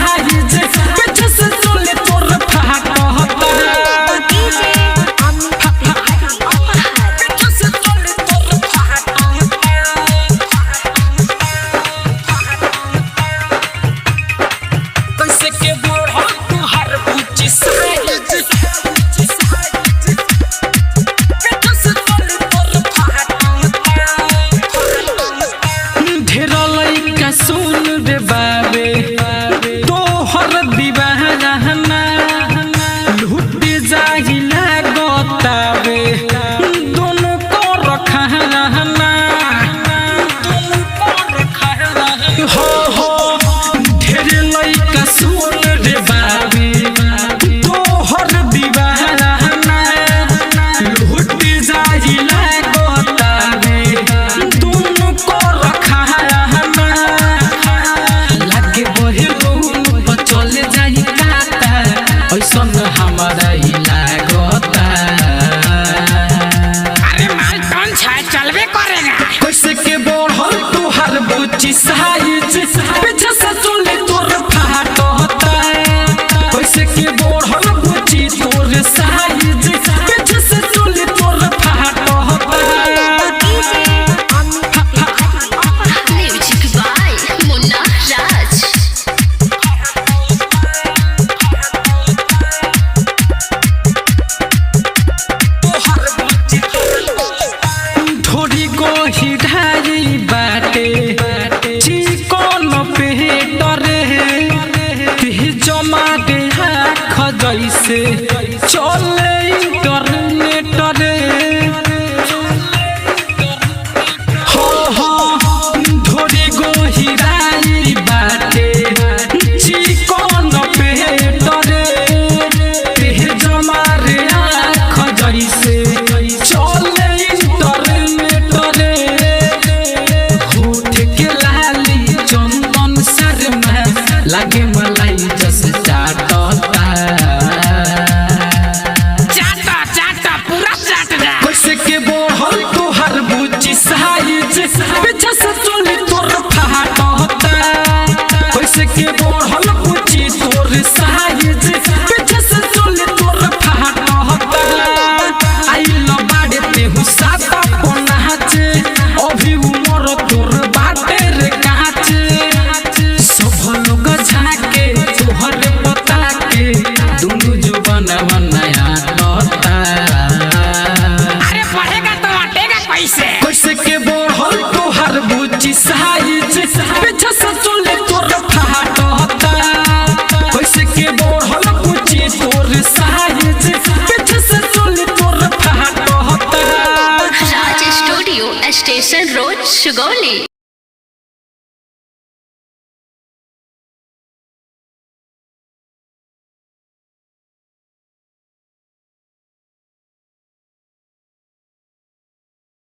Size पीछे से चोली तोर फाटता सुन रे बाबे तोहर दीवाना लूट जाहिला गोतावे दोनों को रखा रहना हो हो ढेर लइका सुन रे बाबे तोहर दीवाना लूट जाहिला गोतावे दोनों को रखा हमारा लागता अरे माल कौन छाए चलबे करेगा कैसे के बोढ़ल तुहार बुच्ची साइज पीछे से चोली तोर फाटता कैसे के बोढ़ल बुच्ची तोर साइज पीछे से चोली तोर फाटता म्यूजिक बाय मुन्ना राज हिढ़ाई बाटे चिकन पेटरे जमा दे आँख जैसे चले इंटरनेट रे हो हो धोरी गो हिढ़ाई बाटे चिकन पेटरे जमा रे आँख जैसे चले लागे मलाई जस चाटता चाटा पूरा चाट दे कैसे के बोढ़ल तुहार बुच्ची साइज पीछे से चोली तोर फाटता कैसे के बोढ़ल बुच्ची तोर साइज पीछे से चोली तोर फाटता आइल बाड़े पे हुसाता पनाचे अभी उमर तोर बाटे रे काचे सब लोग झाके तोहर पता के दुनु जुबान बनाया कहता अरे पढ़ेगा तो अटेगा कैसे के बोढ़ल तोहर बुच्ची साइज पीछे से चोली तोर फाटता कैसे के बोढ़ल बुच्ची तोर साइज पीछे से चोली तोर फाटता राज स्टूडियो स्टेशन रोड सुगौली।